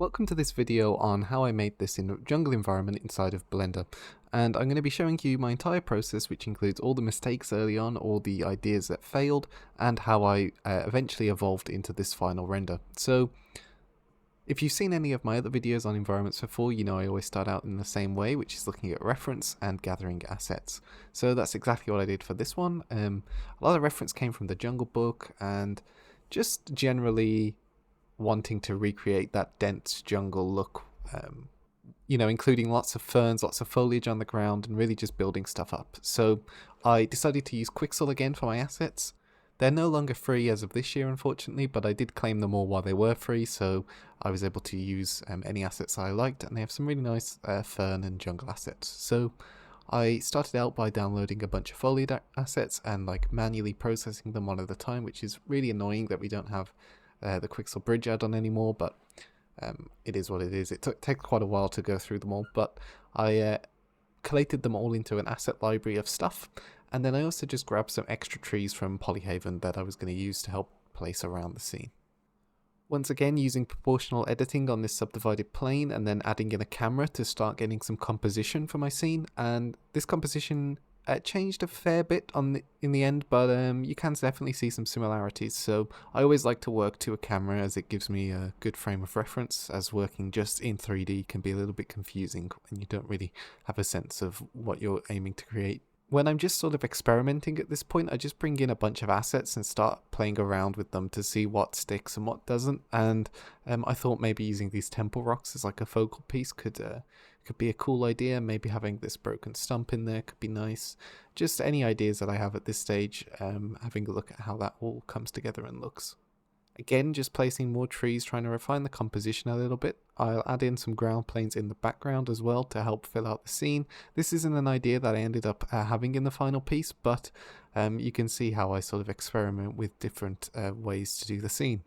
Welcome to this video on how I made this jungle environment inside of Blender, and I'm going to be showing you my entire process, which includes all the mistakes early on, all the ideas that failed, and how I eventually evolved into this final render. So if you've seen any of my other videos on environments before, you know I always start out in the same way, which is looking at reference and gathering assets. So that's exactly what I did for this one. A lot of reference came from the Jungle book and just generally wanting to recreate that dense jungle look, including lots of ferns, lots of foliage on the ground, and really just building stuff up. So I decided to use Quixel again for my assets. They're no longer free as of this year, unfortunately, but I did claim them all while they were free, so I was able to use any assets I liked, and they have some really nice fern and jungle assets. So I started out by downloading a bunch of foliage assets and manually processing them one at a time, which is really annoying that we don't have the Quixel Bridge add-on anymore, but it is what it is. It takes quite a while to go through them all, but I collated them all into an asset library of stuff, and then I also just grabbed some extra trees from Polyhaven that I was going to use to help place around the scene. Once again, using proportional editing on this subdivided plane and then adding in a camera to start getting some composition for my scene, and this composition changed a fair bit in the end, but you can definitely see some similarities. So I always like to work to a camera as it gives me a good frame of reference, as working just in 3D can be a little bit confusing when you don't really have a sense of what you're aiming to create. When I'm just sort of experimenting at this point, I just bring in a bunch of assets and start playing around with them to see what sticks and what doesn't. And I thought maybe using these temple rocks as like a focal piece could be a cool idea. Maybe having this broken stump in there could be nice. Just any ideas that I have at this stage, having a look at how that all comes together and looks. Again, just placing more trees, trying to refine the composition a little bit. I'll add in some ground planes in the background as well to help fill out the scene. This isn't an idea that I ended up having in the final piece, but you can see how I sort of experiment with different ways to do the scene.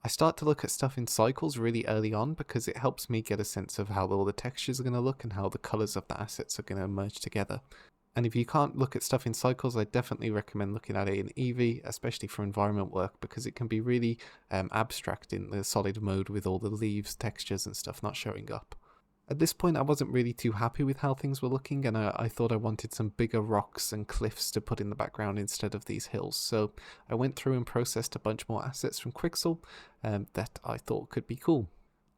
I start to look at stuff in cycles really early on because it helps me get a sense of how all the textures are going to look and how the colors of the assets are going to merge together. And if you can't look at stuff in cycles, I definitely recommend looking at it in Eevee, especially for environment work, because it can be really abstract in the solid mode with all the leaves, textures and stuff not showing up. At this point, I wasn't really too happy with how things were looking, and I thought I wanted some bigger rocks and cliffs to put in the background instead of these hills. So I went through and processed a bunch more assets from Quixel that I thought could be cool.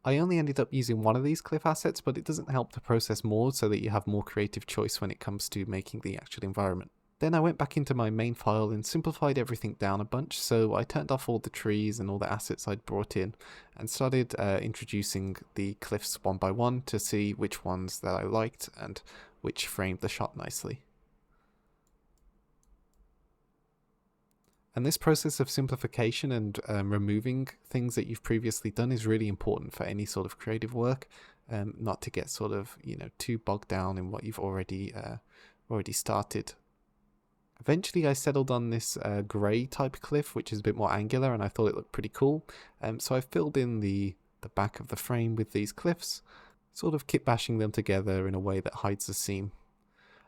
I only ended up using one of these cliff assets, but it doesn't help to process more so that you have more creative choice when it comes to making the actual environment. Then I went back into my main file and simplified everything down a bunch, so I turned off all the trees and all the assets I'd brought in and started introducing the cliffs one by one to see which ones that I liked and which framed the shot nicely. And this process of simplification and removing things that you've previously done is really important for any sort of creative work, not to get sort of, too bogged down in what you've already started. Eventually I settled on this grey type cliff, which is a bit more angular, and I thought it looked pretty cool. So I filled in the back of the frame with these cliffs, sort of kit bashing them together in a way that hides the seam.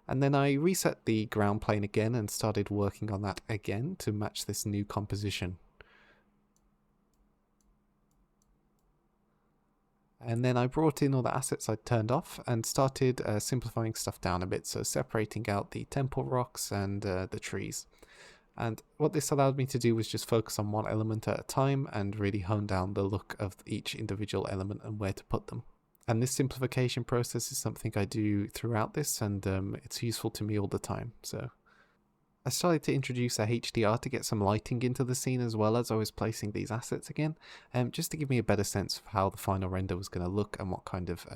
And then I reset the ground plane again and started working on that again to match this new composition. And then I brought in all the assets I'd turned off and started simplifying stuff down a bit, so separating out the temple rocks and the trees. And what this allowed me to do was just focus on one element at a time and really hone down the look of each individual element and where to put them. And this simplification process is something I do throughout this, and it's useful to me all the time. So I started to introduce a HDR to get some lighting into the scene as well as I was placing these assets again, just to give me a better sense of how the final render was going to look and what kind of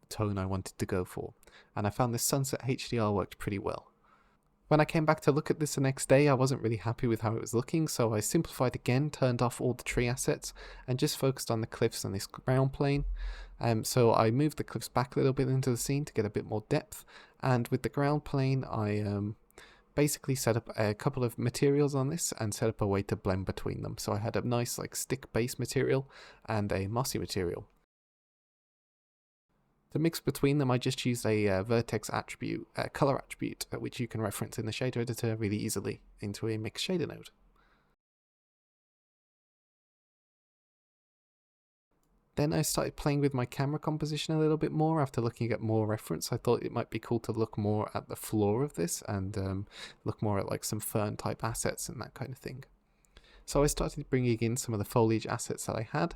tone I wanted to go for. And I found this sunset HDR worked pretty well. When I came back to look at this the next day, I wasn't really happy with how it was looking, so I simplified again, turned off all the tree assets, and just focused on the cliffs and this ground plane. So I moved the cliffs back a little bit into the scene to get a bit more depth, and with the ground plane I basically set up a couple of materials on this and set up a way to blend between them. So I had a nice stick base material and a mossy material. To mix between them, I just used a vertex attribute, color attribute, which you can reference in the shader editor really easily into a mixed shader node. Then I started playing with my camera composition a little bit more after looking at more reference. I thought it might be cool to look more at the floor of this and look more at like some fern type assets and that kind of thing. So I started bringing in some of the foliage assets that I had,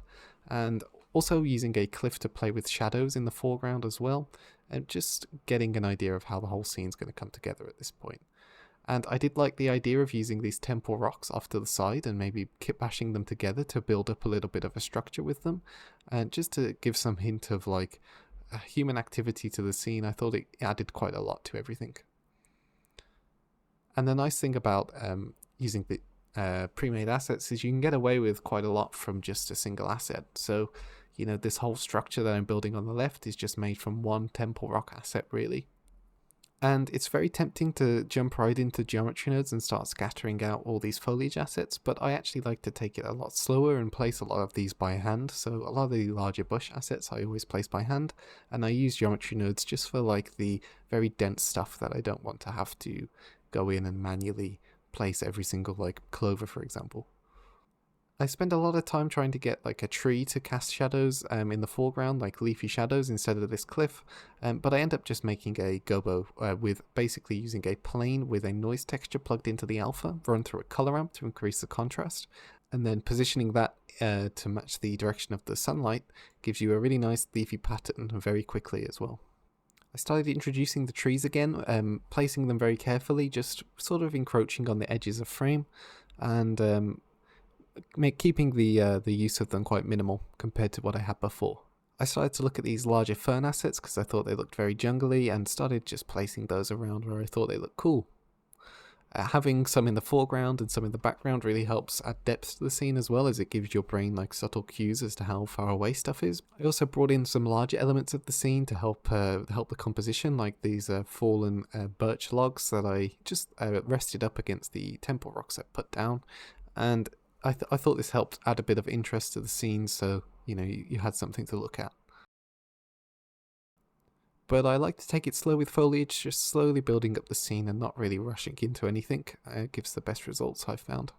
and also using a cliff to play with shadows in the foreground as well, and just getting an idea of how the whole scene's going to come together at this point. And I did like the idea of using these temple rocks off to the side and maybe kit bashing them together to build up a little bit of a structure with them, and just to give some hint of like human activity to the scene. I thought it added quite a lot to everything. And the nice thing about using the pre-made assets is you can get away with quite a lot from just a single asset. So, you know, this whole structure that I'm building on the left is just made from one temple rock asset, really. And it's very tempting to jump right into geometry nodes and start scattering out all these foliage assets, but I actually like to take it a lot slower and place a lot of these by hand. So a lot of the larger bush assets I always place by hand, and I use geometry nodes just for like the very dense stuff that I don't want to have to go in and manually place every single like clover, for example. I spend a lot of time trying to get like a tree to cast shadows in the foreground, like leafy shadows instead of this cliff, but I end up just making a gobo with basically using a plane with a noise texture plugged into the alpha, run through a color ramp to increase the contrast, and then positioning that to match the direction of the sunlight gives you a really nice leafy pattern very quickly as well. I started introducing the trees again, placing them very carefully, just sort of encroaching on the edges of frame, and keeping the use of them quite minimal compared to what I had before. I started to look at these larger fern assets because I thought they looked very jungly, and started just placing those around where I thought they looked cool. Having some in the foreground and some in the background really helps add depth to the scene, as well as it gives your brain like subtle cues as to how far away stuff is. I also brought in some larger elements of the scene to help the composition, like these fallen birch logs that I just rested up against the temple rocks I put down, and I thought this helped add a bit of interest to the scene, so you know you had something to look at. But I like to take it slow with foliage, just slowly building up the scene and not really rushing into anything. It gives the best results I've found.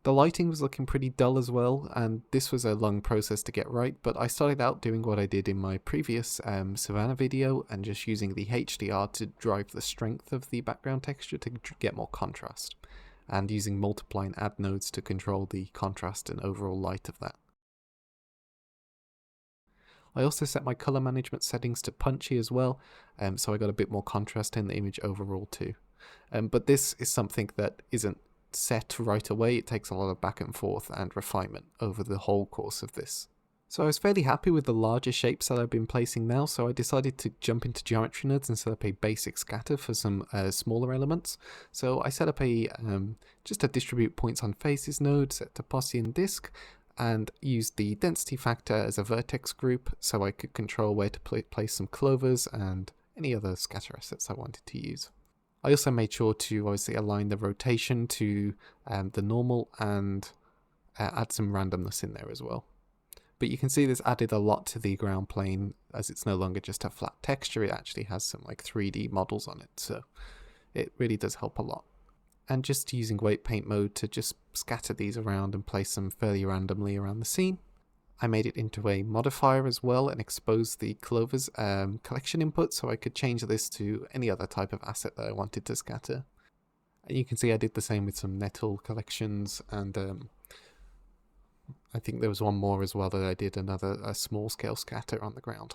The lighting was looking pretty dull as well, and this was a long process to get right, but I started out doing what I did in my previous Savannah video and just using the HDR to drive the strength of the background texture to get more contrast, and using multiply and add nodes to control the contrast and overall light of that. I also set my color management settings to punchy as well, so I got a bit more contrast in the image overall too. But this is something that isn't set right away. It takes a lot of back and forth and refinement over the whole course of this. So I was fairly happy with the larger shapes that I've been placing now, so I decided to jump into geometry nodes and set up a basic scatter for some smaller elements. So I set up a just a distribute points on faces node, set to posse and disk, and used the density factor as a vertex group so I could control where to place some clovers and any other scatter assets I wanted to use. I also made sure to obviously align the rotation to the normal and add some randomness in there as well. But you can see this added a lot to the ground plane, as it's no longer just a flat texture, it actually has some like 3D models on it, so it really does help a lot. And just using weight paint mode to just scatter these around and place them fairly randomly around the scene. I made it into a modifier as well and exposed the clovers collection input so I could change this to any other type of asset that I wanted to scatter. And you can see I did the same with some nettle collections, and I think there was one more as well that I did a small scale scatter on the ground.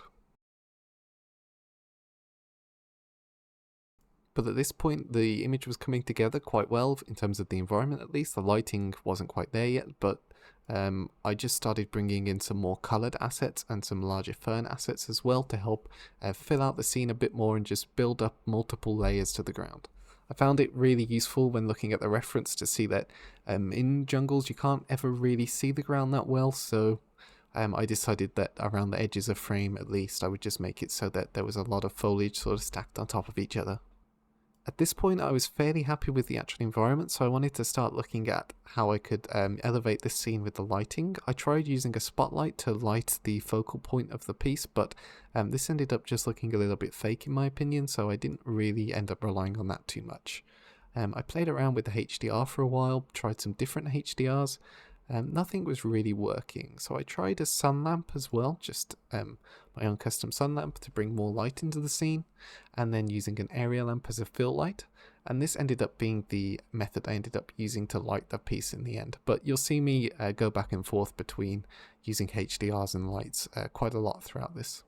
But at this point the image was coming together quite well in terms of the environment at least. The lighting wasn't quite there yet, but I just started bringing in some more coloured assets and some larger fern assets as well to help fill out the scene a bit more and just build up multiple layers to the ground. I found it really useful when looking at the reference to see that in jungles you can't ever really see the ground that well, so I decided that around the edges of frame at least I would just make it so that there was a lot of foliage sort of stacked on top of each other. At this point I was fairly happy with the actual environment, so I wanted to start looking at how I could elevate this scene with the lighting. I tried using a spotlight to light the focal point of the piece, but this ended up just looking a little bit fake in my opinion, so I didn't really end up relying on that too much. I played around with the HDR for a while, tried some different HDRs, nothing was really working. So I tried a sun lamp as well, just my own custom sun lamp to bring more light into the scene, and then using an area lamp as a fill light. And this ended up being the method I ended up using to light the piece in the end. But you'll see me go back and forth between using HDRs and lights quite a lot throughout this.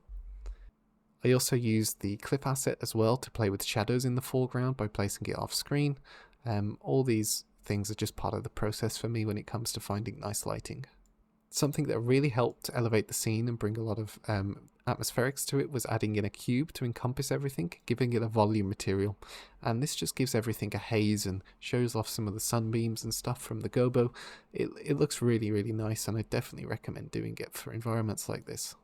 I also used the clip asset as well to play with shadows in the foreground by placing it off screen. All these things are just part of the process for me when it comes to finding nice lighting. Something that really helped elevate the scene and bring a lot of atmospherics to it was adding in a cube to encompass everything, giving it a volume material. And this just gives everything a haze and shows off some of the sunbeams and stuff from the gobo. It looks really, really nice, and I definitely recommend doing it for environments like this.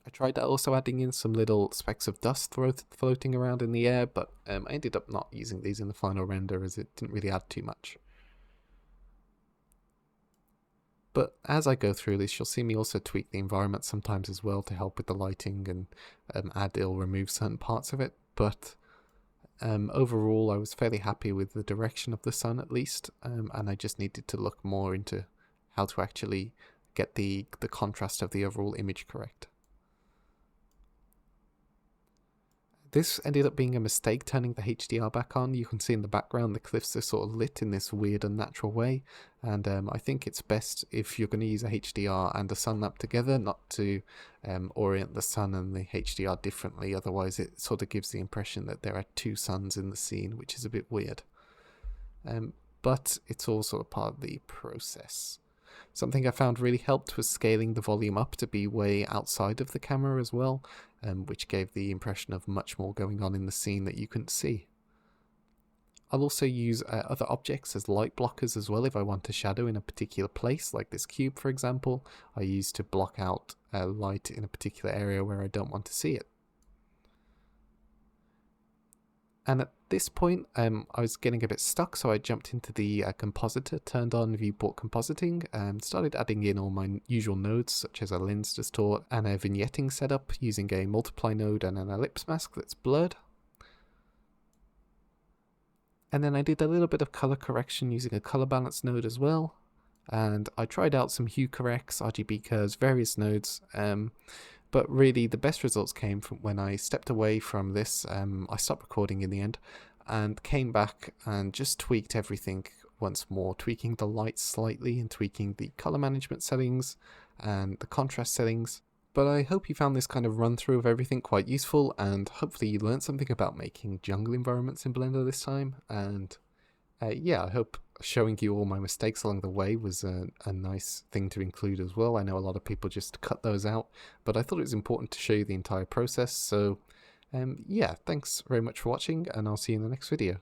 I tried also adding in some little specks of dust floating around in the air, but I ended up not using these in the final render as it didn't really add too much. But as I go through this, you'll see me also tweak the environment sometimes as well to help with the lighting and add or remove certain parts of it. But overall, I was fairly happy with the direction of the sun at least, and I just needed to look more into how to actually get the contrast of the overall image correct. This ended up being a mistake turning the HDR back on. You can see in the background the cliffs are sort of lit in this weird unnatural way, and I think it's best if you're going to use a HDR and a sun lamp together not to orient the sun and the HDR differently, otherwise it sort of gives the impression that there are two suns in the scene, which is a bit weird. But it's all sort of part of the process. Something I found really helped was scaling the volume up to be way outside of the camera as well, which gave the impression of much more going on in the scene that you couldn't see. I'll also use other objects as light blockers as well if I want a shadow in a particular place, like this cube for example. I use to block out light in a particular area where I don't want to see it. And at this point, I was getting a bit stuck, so I jumped into the compositor, turned on viewport compositing, and started adding in all my usual nodes, such as a lens distort and a vignetting setup using a multiply node and an ellipse mask that's blurred. And then I did a little bit of color correction using a color balance node as well. And I tried out some hue corrects, RGB curves, various nodes. But really, the best results came from when I stepped away from this. I stopped recording in the end and came back and just tweaked everything once more, tweaking the lights slightly and tweaking the color management settings and the contrast settings. But I hope you found this kind of run through of everything quite useful, and hopefully you learned something about making jungle environments in Blender this time. And yeah, I hope showing you all my mistakes along the way was a nice thing to include as well. I know a lot of people just cut those out, but I thought it was important to show you the entire process. So yeah, thanks very much for watching, and I'll see you in the next video.